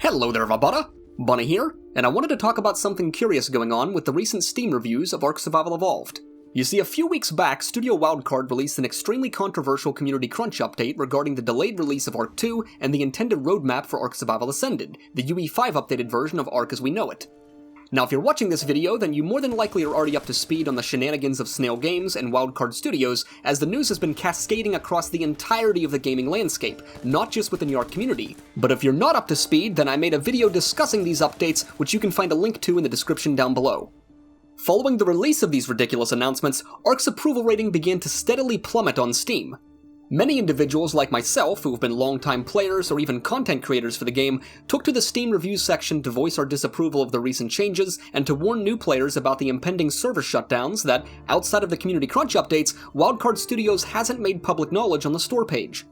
Hello there everybody, Bunneh here, and I wanted to talk about something curious going on with the recent Steam reviews of ARK Survival Evolved. You see, a few weeks back, Studio Wildcard released an extremely controversial community crunch update regarding the delayed release of ARK 2 and the intended roadmap for ARK Survival Ascended, the UE5 updated version of ARK as we know it. Now if you're watching this video, then you more than likely are already up to speed on the shenanigans of Snail Games and Wildcard Studios, as the news has been cascading across the entirety of the gaming landscape, not just within the ARK community. But if you're not up to speed, then I made a video discussing these updates, which you can find a link to in the description down below. Following the release of these ridiculous announcements, ARK's approval rating began to steadily plummet on Steam. Many individuals like myself, who have been longtime players or even content creators for the game, took to the Steam reviews section to voice our disapproval of the recent changes and to warn new players about the impending server shutdowns that, outside of the community crunch updates, Wildcard Studios hasn't made public knowledge on the store page.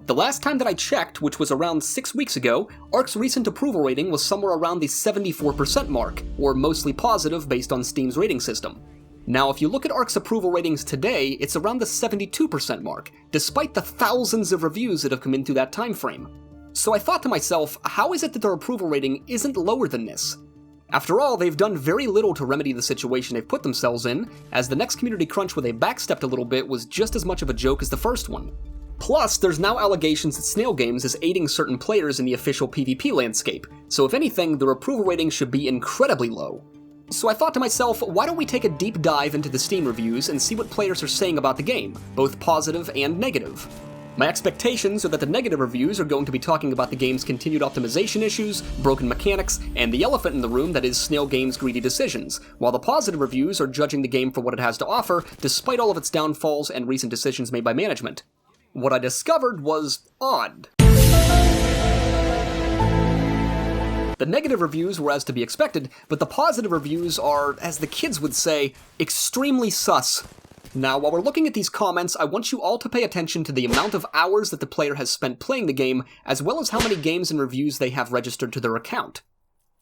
The last time that I checked, which was around 6 weeks ago, ARK's recent approval rating was somewhere around the 74% mark, or mostly positive based on Steam's rating system. Now, if you look at ARK's approval ratings today, it's around the 72% mark, despite the thousands of reviews that have come in through that time frame. So I thought to myself, how is it that their approval rating isn't lower than this? After all, they've done very little to remedy the situation they've put themselves in, as the next community crunch where they backstepped a little bit was just as much of a joke as the first one. Plus, there's now allegations that Snail Games is aiding certain players in the official PvP landscape, so if anything, their approval rating should be incredibly low. So I thought to myself, why don't we take a deep dive into the Steam reviews and see what players are saying about the game, both positive and negative. My expectations are that the negative reviews are going to be talking about the game's continued optimization issues, broken mechanics, and the elephant in the room that is Snail Games' greedy decisions, while the positive reviews are judging the game for what it has to offer, despite all of its downfalls and recent decisions made by management. What I discovered was odd. The negative reviews were as to be expected, but the positive reviews are, as the kids would say, extremely sus. Now, while we're looking at these comments, I want you all to pay attention to the amount of hours that the player has spent playing the game, as well as how many games and reviews they have registered to their account.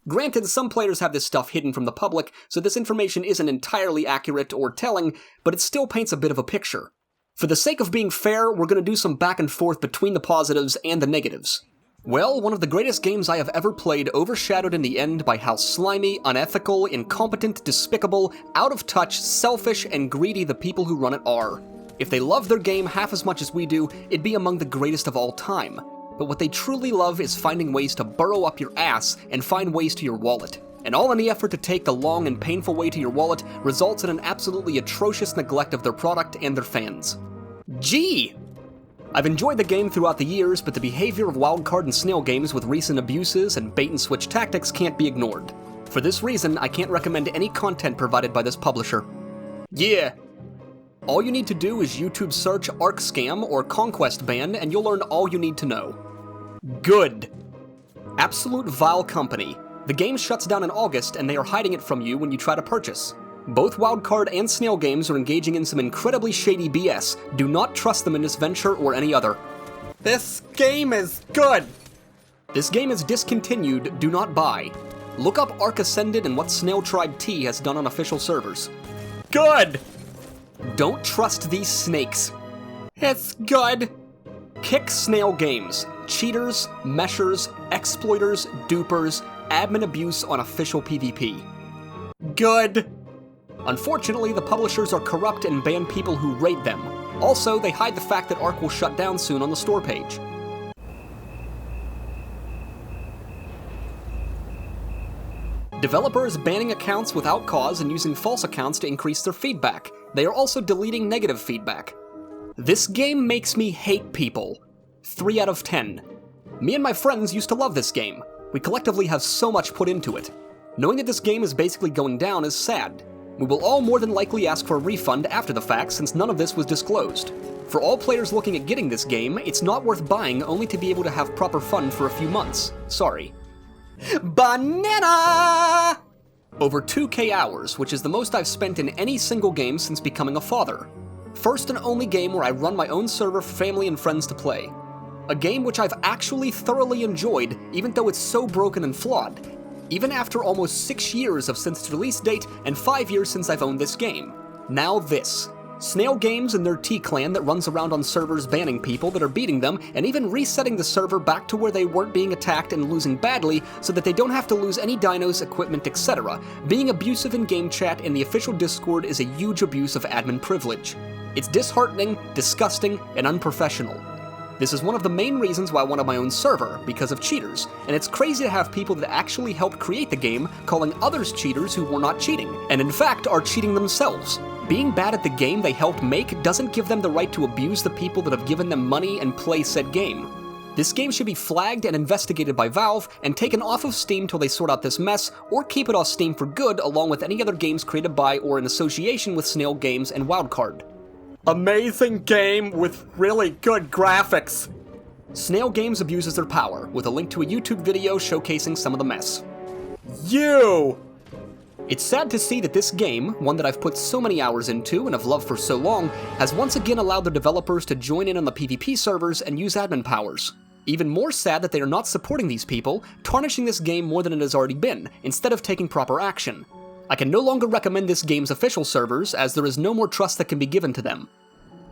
Granted, some players have this stuff hidden from the public, so this information isn't entirely accurate or telling, but it still paints a bit of a picture. For the sake of being fair, we're going to do some back and forth between the positives and the negatives. Well, one of the greatest games I have ever played overshadowed in the end by how slimy, unethical, incompetent, despicable, out of touch, selfish, and greedy the people who run it are. If they love their game half as much as we do, it'd be among the greatest of all time. But what they truly love is finding ways to burrow up your ass and find ways to your wallet. And all in the effort to take the long and painful way to your wallet results in an absolutely atrocious neglect of their product and their fans. Gee! I've enjoyed the game throughout the years, but the behavior of Wildcard and Snail Games with recent abuses and bait-and-switch tactics can't be ignored. For this reason, I can't recommend any content provided by this publisher. Yeah! All you need to do is YouTube search ARK Scam or Conquest Ban, and you'll learn all you need to know. Good! Absolute vile company. The game shuts down in August, and they are hiding it from you when you try to purchase. Both Wildcard and Snail Games are engaging in some incredibly shady BS. Do not trust them in this venture or any other. This game is good! This game is discontinued, do not buy. Look up ARK Ascended and what Snail Tribe T has done on official servers. Good! Don't trust these snakes. It's good! Kick Snail Games. Cheaters, meshers, exploiters, dupers, admin abuse on official PvP. Good! Unfortunately, the publishers are corrupt and ban people who rate them. Also, they hide the fact that ARK will shut down soon on the store page. Developers banning accounts without cause and using false accounts to increase their feedback. They are also deleting negative feedback. This game makes me hate people. 3 out of 10. Me and my friends used to love this game. We collectively have so much put into it. Knowing that this game is basically going down is sad. We will all more than likely ask for a refund after the fact since none of this was disclosed. For all players looking at getting this game, it's not worth buying only to be able to have proper fun for a few months. Sorry. Banana! Over 2K hours, which is the most I've spent in any single game since becoming a father. First and only game where I run my own server for family and friends to play. A game which I've actually thoroughly enjoyed, even though it's so broken and flawed. Even after almost 6 years since its release date and 5 years since I've owned this game. Now this. Snail Games and their T-Clan that runs around on servers banning people that are beating them and even resetting the server back to where they weren't being attacked and losing badly so that they don't have to lose any dinos, equipment, etc. Being abusive in game chat in the official Discord is a huge abuse of admin privilege. It's disheartening, disgusting, and unprofessional. This is one of the main reasons why I wanted my own server, because of cheaters, and it's crazy to have people that actually helped create the game calling others cheaters who were not cheating, and in fact are cheating themselves. Being bad at the game they helped make doesn't give them the right to abuse the people that have given them money and play said game. This game should be flagged and investigated by Valve and taken off of Steam till they sort out this mess, or keep it off Steam for good along with any other games created by or in association with Snail Games and Wildcard. Amazing game with really good graphics. Snail Games abuses their power, with a link to a YouTube video showcasing some of the mess. It's sad to see that this game, one that I've put so many hours into and have loved for so long, has once again allowed the developers to join in on the PvP servers and use admin powers. Even more sad that they are not supporting these people, tarnishing this game more than it has already been, instead of taking proper action. I can no longer recommend this game's official servers, as there is no more trust that can be given to them.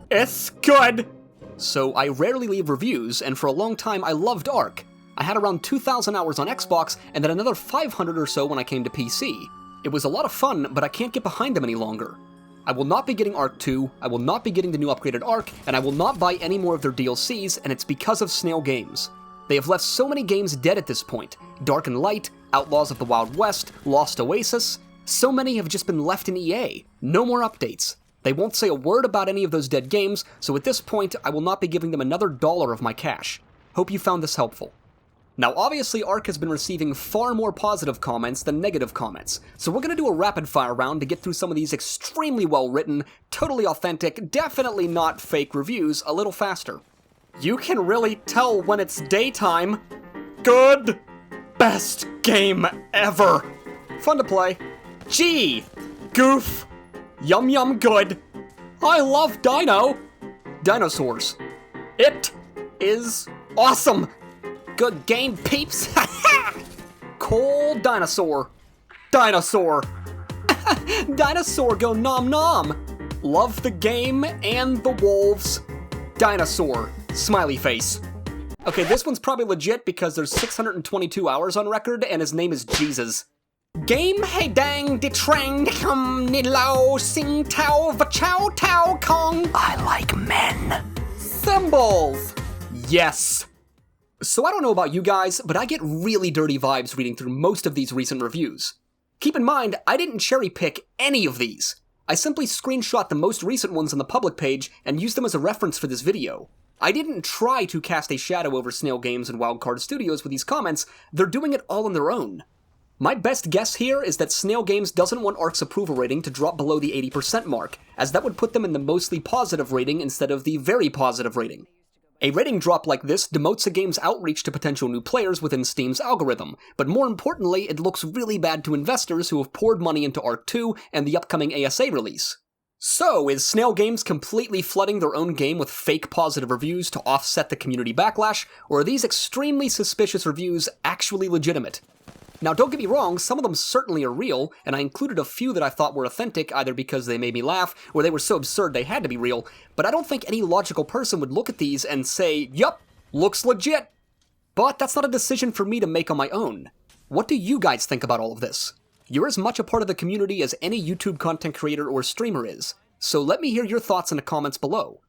It's good! So I rarely leave reviews, and for a long time I loved ARK. I had around 2,000 hours on Xbox, and then another 500 or so when I came to PC. It was a lot of fun, but I can't get behind them any longer. I will not be getting ARK 2, I will not be getting the new upgraded ARK, and I will not buy any more of their DLCs, and it's because of Snail Games. They have left so many games dead at this point. Dark and Light, Outlaws of the Wild West, Lost Oasis. So many have just been left in EA. No more updates. They won't say a word about any of those dead games, so at this point, I will not be giving them another $1 of my cash. Hope you found this helpful. Now obviously ARK has been receiving far more positive comments than negative comments, so we're gonna do a rapid fire round to get through some of these extremely well written, totally authentic, definitely not fake reviews a little faster. You can really tell when it's daytime. Good. Best game ever. Fun to play. Gee. Goof. Yum yum good. I love Dino. Dinosaurs. It is awesome. Good game, peeps! Cold dinosaur. Dinosaur. Dinosaur go nom nom. Love the game and the wolves. Dinosaur. Smiley face. Okay, this one's probably legit because there's 622 hours on record and his name is Jesus. Game hey dang de trang de hum ni lao sing tao va chow tao kong. I like men. Symbols. Yes. So I don't know about you guys, but I get really dirty vibes reading through most of these recent reviews. Keep in mind, I didn't cherry pick any of these. I simply screenshot the most recent ones on the public page and used them as a reference for this video. I didn't try to cast a shadow over Snail Games and Wildcard Studios with these comments, they're doing it all on their own. My best guess here is that Snail Games doesn't want ARK's approval rating to drop below the 80% mark, as that would put them in the mostly positive rating instead of the very positive rating. A rating drop like this demotes a game's outreach to potential new players within Steam's algorithm, but more importantly, it looks really bad to investors who have poured money into ARK 2 and the upcoming ASA release. So, is Snail Games completely flooding their own game with fake positive reviews to offset the community backlash, or are these extremely suspicious reviews actually legitimate? Now don't get me wrong, some of them certainly are real, and I included a few that I thought were authentic either because they made me laugh or they were so absurd they had to be real, but I don't think any logical person would look at these and say, yup, looks legit. But that's not a decision for me to make on my own. What do you guys think about all of this? You're as much a part of the community as any YouTube content creator or streamer is, so let me hear your thoughts in the comments below.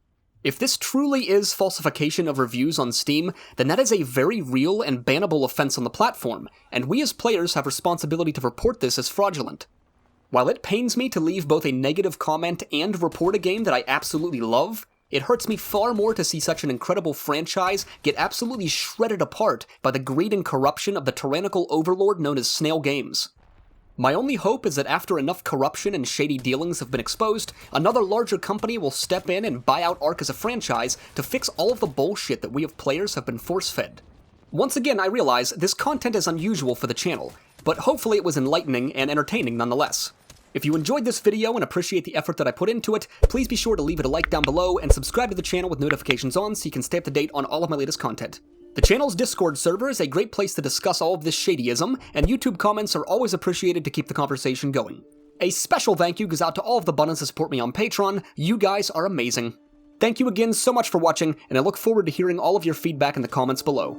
If this truly is falsification of reviews on Steam, then that is a very real and bannable offense on the platform, and we as players have responsibility to report this as fraudulent. While it pains me to leave both a negative comment and report a game that I absolutely love, it hurts me far more to see such an incredible franchise get absolutely shredded apart by the greed and corruption of the tyrannical overlord known as Snail Games. My only hope is that after enough corruption and shady dealings have been exposed, another larger company will step in and buy out ARK as a franchise to fix all of the bullshit that we as players have been force-fed. Once again, I realize this content is unusual for the channel, but hopefully it was enlightening and entertaining nonetheless. If you enjoyed this video and appreciate the effort that I put into it, please be sure to leave it a like down below and subscribe to the channel with notifications on so you can stay up to date on all of my latest content. The channel's Discord server is a great place to discuss all of this shadyism, and YouTube comments are always appreciated to keep the conversation going. A special thank you goes out to all of the Bunnehs that support me on Patreon. You guys are amazing. Thank you again so much for watching, and I look forward to hearing all of your feedback in the comments below.